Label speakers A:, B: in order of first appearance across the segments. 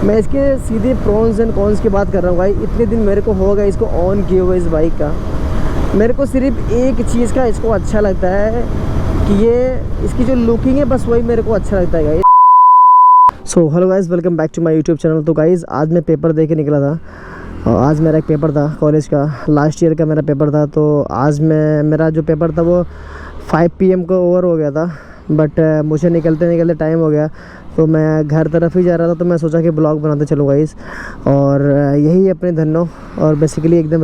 A: मैं इसके सीधे प्रोन्स एंड कॉन्स की बात कर रहा हूँ भाई। इतने दिन मेरे को हो गए इसको ऑन किए हुए इस बाइक का। मेरे को सिर्फ एक चीज़ का इसको अच्छा लगता है कि ये इसकी जो लुकिंग है, बस वही मेरे को अच्छा लगता है guys. So hello guys, welcome back to my YouTube channel. तो गाइस आज मैं पेपर दे के निकला था और आज मेरा एक पेपर था कॉलेज का, लास्ट ईयर का मेरा पेपर था। तो आज मेरा जो पेपर था वो 5 PM को ओवर हो गया था, बट मुझे निकलते टाइम हो गया। तो मैं घर तरफ ही जा रहा था, तो मैं सोचा कि ब्लॉग बनाते चलूँ गाइस। और यही अपने धन्नो, और बेसिकली एकदम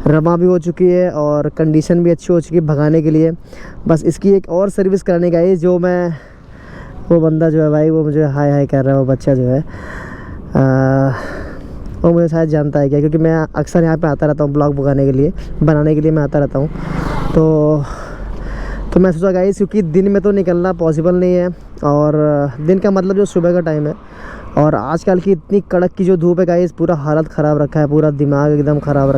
A: रमा भी हो चुकी है और कंडीशन भी अच्छी हो चुकी है भगाने के लिए। बस इसकी एक और सर्विस कराने गाइस, जो मैं वो बंदा जो है भाई वो मुझे हाय हाय कर रहा है, वो बच्चा जो है वो मुझे शायद जानता है क्या, क्योंकि मैं अक्सर यहाँ पे आता रहता हूँ ब्लॉग बनाने के लिए मैं आता रहता हूँ। तो मैं सोचा गाइस, क्योंकि दिन में तो निकलना पॉसिबल नहीं है, और दिन का मतलब जो सुबह का टाइम है, और आजकल की इतनी कड़क की जो धूप है गाइस, पूरा हालत ख़राब रखा है, पूरा दिमाग एकदम ख़राब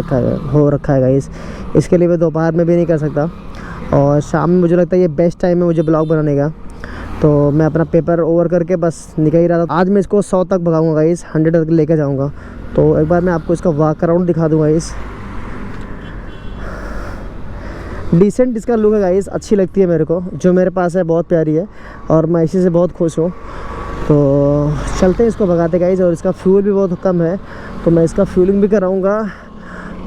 A: हो रखा है गाइस। इसके लिए मैं दोपहर में भी नहीं कर सकता, और शाम में मुझे लगता है ये बेस्ट टाइम है मुझे ब्लॉग बनाने का। तो मैं अपना पेपर ओवर करके बस निकल ही रहा था। आज मैं इसको 100 तक भगाऊंगा गाइस, 100 तक लेके जाऊंगा। तो एक बार मैं आपको इसका वॉक अराउंड दिखा दूंगा गाइस। डिसेंट इसका लुक है गाइस, अच्छी लगती है मेरे को, जो मेरे पास है बहुत प्यारी है और मैं इसी से बहुत खुश हूँ। तो चलते हैं इसको भगाते गाइस। और इसका फ्यूल भी बहुत कम है, तो मैं इसका फ्यूलिंग भी कराऊँगा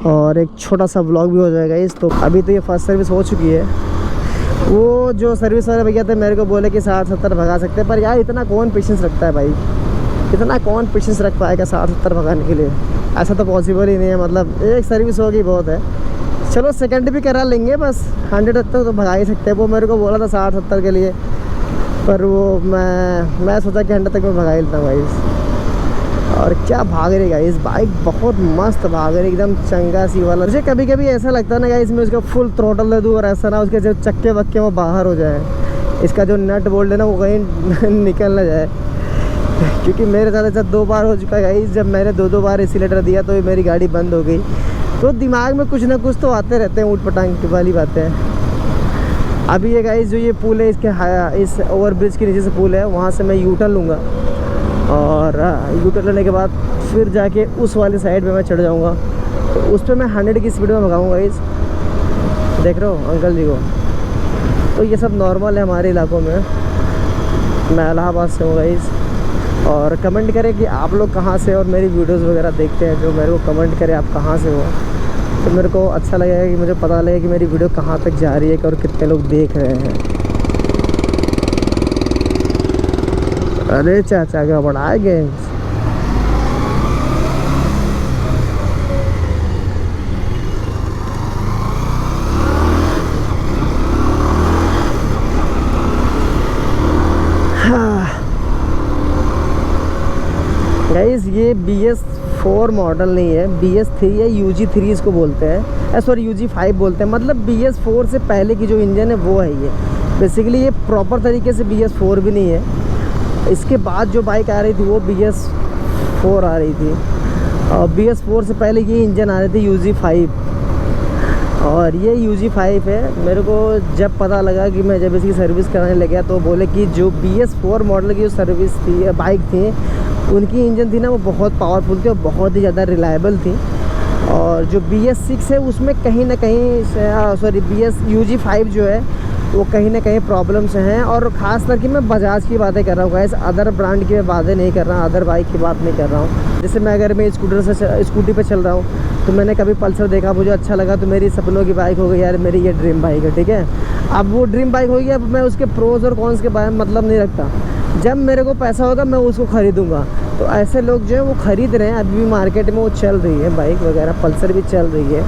A: और एक छोटा सा व्लॉग भी हो जाएगा इस। तो अभी तो ये फर्स्ट सर्विस हो चुकी है। वो जो सर्विस वाले भैया थे मेरे को बोले कि 60-70 भगा सकते हैं, पर यार इतना कौन पेशेंस रखता है भाई, इतना कौन पेशेंस रख पाएगा 60-70 भगाने के लिए। ऐसा तो पॉसिबल ही नहीं है, मतलब एक सर्विस होगी बहुत है। चलो सेकंड भी करा लेंगे, बस 100 तक तो भगा ही सकते हैं। वो मेरे को बोला था 60-70 के लिए, पर वो मैं सोचा कि 100 तक मैं भगा ही लेता हूँ गाइस। और क्या भाग रही गाइस, बाइक बहुत मस्त भाग रही, एकदम चंगा सी वाला। मुझे कभी कभी ऐसा लगता है ना गाइस, मैं उसका फुल थ्रोटल दे दूँ और ऐसा ना उसके जो चक्के वक्के वो बाहर हो जाए, इसका जो नट बोल्ट है ना वो कहीं निकल ना जाए। क्योंकि मेरे साथ ऐसा 2 बार हो चुका है गाइस, जब मैंने 2 बार एक्सीलेटर दिया तो मेरी गाड़ी बंद हो गई। तो दिमाग में कुछ ना कुछ तो आते रहते हैं ऊट पटांग वाली बातें। अभी ये गाइस जो ये पुल है, इस ओवर ब्रिज के नीचे से पुल है, वहाँ से मैं यू टर्न लूँगा, और यू टर्न लेने के बाद फिर जाके उस वाली साइड पे मैं चढ़ जाऊँगा। तो उस पर मैं 100 की स्पीड में भगाऊँगा गाइस। देख रहे हो अंकल जी को। तो ये सब नॉर्मल है हमारे इलाकों में। मैं इलाहाबाद से हूँ गाइस। और कमेंट करें कि आप लोग कहाँ से और मेरी वीडियोस वगैरह देखते हैं, जो मेरे को कमेंट करें आप कहाँ से हो, तो मेरे को अच्छा लगेगा कि मुझे पता लगे कि मेरी वीडियो कहाँ तक जा रही है और कितने लोग देख रहे हैं। अरे चाचा क्या बड़ा गेम्स। गाइस ये BS4 मॉडल नहीं है, BS3 है, UG3 इसको बोलते हैं, सॉरी UG5 बोलते हैं। मतलब BS4 से पहले की जो इंजन है वो है ये। बेसिकली ये प्रॉपर तरीके से BS4 भी नहीं है। इसके बाद जो बाइक आ रही थी वो BS4 आ रही थी, और BS4 से पहले ये इंजन आ रही थी UG5, और ये UG5 है। मेरे को जब पता लगा कि मैं जब इसकी सर्विस कराने लगा, तो बोले कि जो BS4 मॉडल की जो सर्विस थी, बाइक थी, उनकी इंजन थी ना वो बहुत पावरफुल थी और बहुत ही ज़्यादा रिलायबल थी। और जो BS6 है उसमें कहीं ना कहीं, सॉरी UG5 जो है वो कहीं ना कहीं प्रॉब्लम्स हैं। और ख़ास करके मैं बजाज की बातें कर रहा हूँ गाइस, अदर ब्रांड की बातें नहीं कर रहा, अदर बाइक की बात नहीं कर रहा हूँ। जैसे मैं अगर मैं स्कूटी पे चल रहा हूँ, तो मैंने कभी पल्सर देखा, मुझे अच्छा लगा, तो मेरी सपनों की बाइक हो गई यार, मेरी ये ड्रीम बाइक है, ठीक है। अब वो ड्रीम बाइक होगी, अब मैं उसके प्रोज और कॉन्स के बारे में मतलब नहीं रखता। जब मेरे को पैसा होगा मैं उसको ख़रीदूँगा। तो ऐसे लोग जो है वो ख़रीद रहे हैं, अभी भी मार्केट में वो चल रही है बाइक वगैरह, पल्सर भी चल रही है।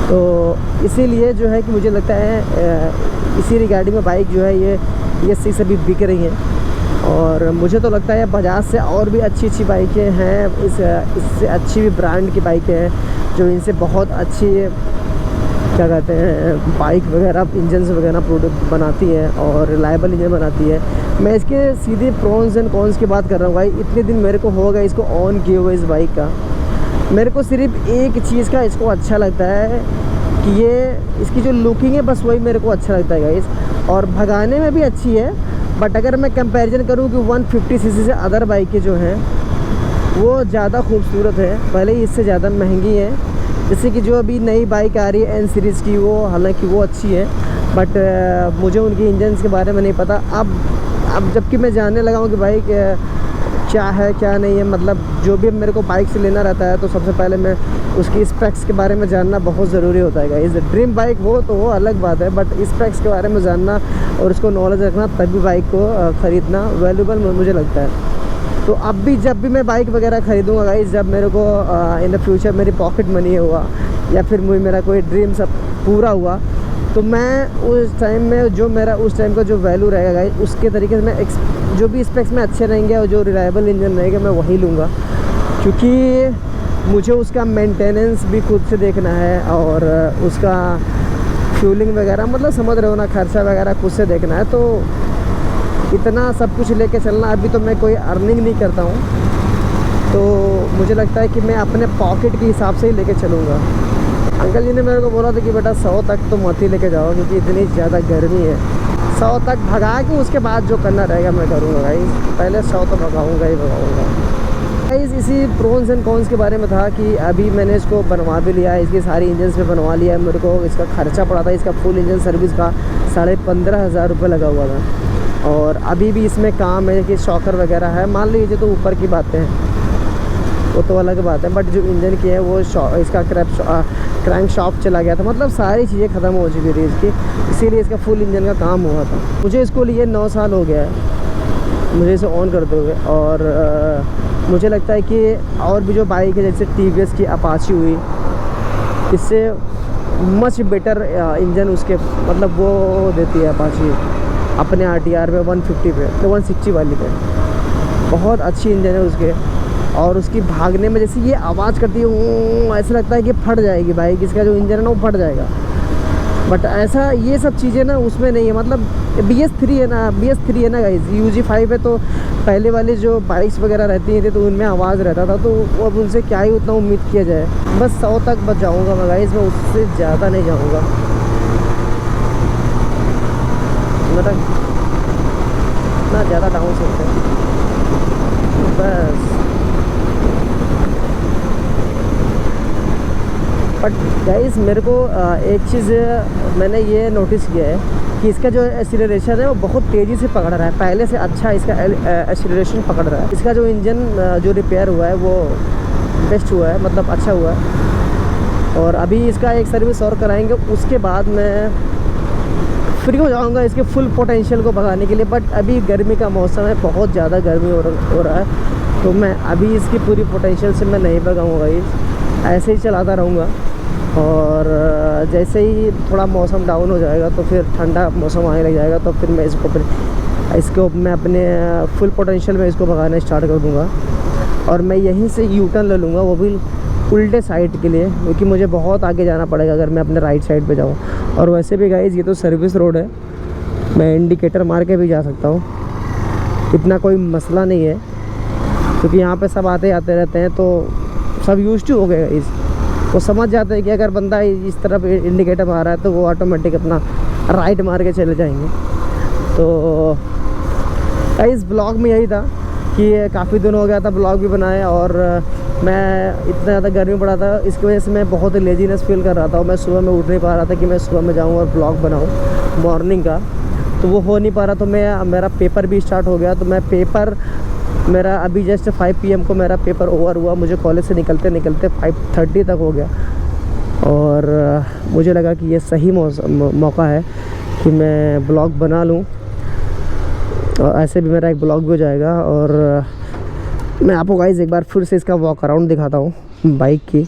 A: तो इसीलिए जो है कि मुझे लगता है इसी रिगार्डिंग में बाइक जो है ये सही से भी बिक रही हैं। और मुझे तो लगता है बजाज से और भी अच्छी बाइकें हैं, इससे अच्छी भी ब्रांड की बाइकें हैं, जो इनसे बहुत अच्छी क्या कहते हैं बाइक वगैरह, इंजन वगैरह प्रोडक्ट बनाती है और रिलायबल इंजन बनाती है। मैं इसके सीधे प्रोन्स एंड कॉन्स की बात कर रहा हूँ भाई। इतने दिन मेरे को हो गए इसको ऑन किए हुए इस बाइक का। मेरे को सिर्फ एक चीज़ का इसको अच्छा लगता है कि ये इसकी जो लुकिंग है, बस वही मेरे को अच्छा लगता है गाइस। और भगाने में भी अच्छी है, बट अगर मैं कंपैरिजन करूँ कि 150 सीसी से अदर बाइकें जो हैं वो ज़्यादा खूबसूरत है, भले ही इससे ज़्यादा महंगी है। जैसे कि जो अभी नई बाइक आ रही है N सीरीज़ की, वो हालांकि वो अच्छी है, बट मुझे उनके इंजन के बारे में नहीं पता। अब जबकि मैं जानने लगा हूँ कि बाइक क्या है क्या नहीं है, मतलब जो भी मेरे को बाइक से लेना रहता है तो सबसे पहले मैं उसकी स्पेक्स के बारे में जानना बहुत ज़रूरी होता है। इस ड्रीम बाइक हो तो वो अलग बात है, बट स्पेक्स के बारे में जानना और उसको नॉलेज रखना तभी बाइक को ख़रीदना वैल्यूबल मुझे लगता है। तो अब भी जब भी मैं बाइक वगैरह ख़रीदूँगा गाइस, जब मेरे को इन द फ्यूचर मेरी पॉकेट मनी हुआ या फिर मेरा कोई ड्रीम सब पूरा हुआ, तो मैं उस टाइम में जो मेरा उस टाइम का जो वैल्यू रहेगा गाइस, उसके तरीके से मैं जो भी स्पेक्स में अच्छे रहेंगे और जो रिलायबल इंजन रहेगा मैं वही लूँगा, क्योंकि मुझे उसका मेंटेनेंस भी खुद से देखना है और उसका फ्यूलिंग वगैरह, मतलब समझ रहे हो ना, खर्चा वगैरह खुद से देखना है। तो इतना सब कुछ लेके चलना, अभी तो मैं कोई अर्निंग नहीं करता हूँ, तो मुझे लगता है कि मैं अपने पॉकेट के हिसाब से ही लेके चलूँगा। अंकल जी ने मेरे को बोला था कि बेटा 100 तक तो मत ही लेके जाओ, क्योंकि इतनी ज़्यादा गर्मी है। 100 तक भगा के उसके बाद जो करना रहेगा मैं करूँगा गाइस, पहले 100 तो भगाऊँगा ही भगाऊँगा गाइस। इसी प्रोन्स एंड कॉन्स के बारे में था कि अभी मैंने इसको बनवा भी लिया है, इसकी सारी इंजन पे बनवा लिया है। मेरे को इसका खर्चा पड़ा था, इसका फुल इंजन सर्विस का 15,500 रुपये लगा हुआ था। और अभी भी इसमें काम है कि शॉकर वगैरह है, मान लीजिए तो ऊपर की बातें हैं, वो तो अलग बात है, बट जो इंजन की है वो इसका क्रैंक शाफ्ट चला गया था, मतलब सारी चीज़ें ख़त्म हो चुकी थी इसकी, इसीलिए इसका फुल इंजन का काम हुआ था। मुझे इसको लिए 9 साल हो गया है मुझे इसे ऑन करते हुए, और मुझे लगता है कि और भी जो बाइक है जैसे TVS की अपाची हुई, इससे मच बेटर इंजन उसके मतलब वो देती है अपाची अपने RTR पे 150 पे, तो 160 वाली पे बहुत अच्छी इंजन है उसके। और उसकी भागने में जैसे ये आवाज़ करती है, ऐसा लगता है कि फट जाएगी बाइक, इसका जो इंजन है ना वो फट जाएगा, बट ऐसा ये सब चीज़ें ना उसमें नहीं है। मतलब BS3 है ना गाइस, UG5 है, तो पहले वाले जो बाइक्स वगैरह रहती थी तो उनमें आवाज़ रहता था, तो अब उनसे क्या ही उतना उम्मीद किया जाए। बस 100 तक बच जाऊँगा मैं गाइस, मैं उससे ज़्यादा नहीं जाऊँगा, मतलब इतना ज़्यादा डाउन सकते हैं बस। बट गाइस मेरे को एक चीज़ मैंने ये नोटिस किया है कि इसका जो एक्सीलरेशन है वो बहुत तेज़ी से पकड़ रहा है, पहले से अच्छा इसका एक्सीलरेशन पकड़ रहा है। इसका जो इंजन जो रिपेयर हुआ है वो बेस्ट हुआ है, मतलब अच्छा हुआ है। और अभी इसका एक सर्विस और कराएंगे, उसके बाद मैं फ्री हो जाऊंगा इसके फुल पोटेंशियल को भगाने के लिए। बट अभी गर्मी का मौसम है, बहुत ज़्यादा गर्मी हो रहा है, तो मैं अभी इसकी पूरी पोटेंशियल से मैं नहीं भगाऊंगा, ऐसे ही चलाता रहूँगा। और जैसे ही थोड़ा मौसम डाउन हो जाएगा तो फिर ठंडा मौसम आने लग जाएगा, तो फिर मैं इसको मैं अपने फुल पोटेंशियल में इसको भगाना स्टार्ट कर दूँगा। और मैं यहीं से यू टर्न ले लूँगा, वो भी उल्टे साइड के लिए, क्योंकि मुझे बहुत आगे जाना पड़ेगा अगर मैं अपने राइट साइड पे जाऊँ। और वैसे भी गाइस ये तो सर्विस रोड है, मैं इंडिकेटर मार के भी जा सकता हूँ, इतना कोई मसला नहीं है, क्योंकि यहाँ पे सब आते रहते हैं, तो सब यूज्ड टू हो गए गाइस, वो समझ जाते हैं कि अगर बंदा इस तरफ इंडिकेटर मार रहा है तो वो ऑटोमेटिक अपना राइट मार के चले जाएंगे। तो इस ब्लॉग में यही था कि काफ़ी दिन हो गया था ब्लॉग भी बनाया, और मैं इतना ज़्यादा गर्मी पड़ा था, इसकी वजह से मैं बहुत लेजीनेस फील कर रहा था, और मैं सुबह में उठ नहीं पा रहा था कि मैं सुबह में जाऊँ और ब्लॉग बनाऊँ मॉर्निंग का, तो वो हो नहीं पा रहा। तो मेरा पेपर भी स्टार्ट हो गया, तो मैं पेपर मेरा अभी जस्ट 5 PM को मेरा पेपर ओवर हुआ, मुझे कॉलेज से निकलते 5:30 तक हो गया। और मुझे लगा कि ये सही मौका है कि मैं ब्लॉग बना लूँ, और ऐसे भी मेरा एक ब्लॉग भी हो जाएगा। और मैं आपको गाइज़ एक बार फिर से इसका वॉक अराउंड दिखाता हूँ बाइक की।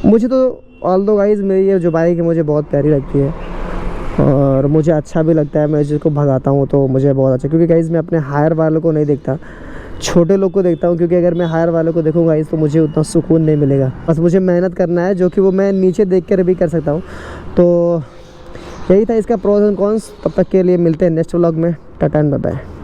A: मुझे तो ऑल्दो गाइज़ मेरी ये जो बाइक है मुझे बहुत प्यारी लगती है, और मुझे अच्छा भी लगता है, मैं जिसको भगाता हूँ तो मुझे बहुत अच्छा, क्योंकि गाइज़ मैं अपने हायर वालों को नहीं देखता, छोटे लोग को देखता हूँ, क्योंकि अगर मैं हायर वालों को देखूँगा इस तो मुझे उतना सुकून नहीं मिलेगा। बस मुझे मेहनत करना है, जो कि वो मैं नीचे देख कर भी कर सकता हूँ। तो यही था इसका प्रोज एंड कॉन्स। तब तक के लिए मिलते हैं नेक्स्ट व्लॉग में। Tata and bye bye.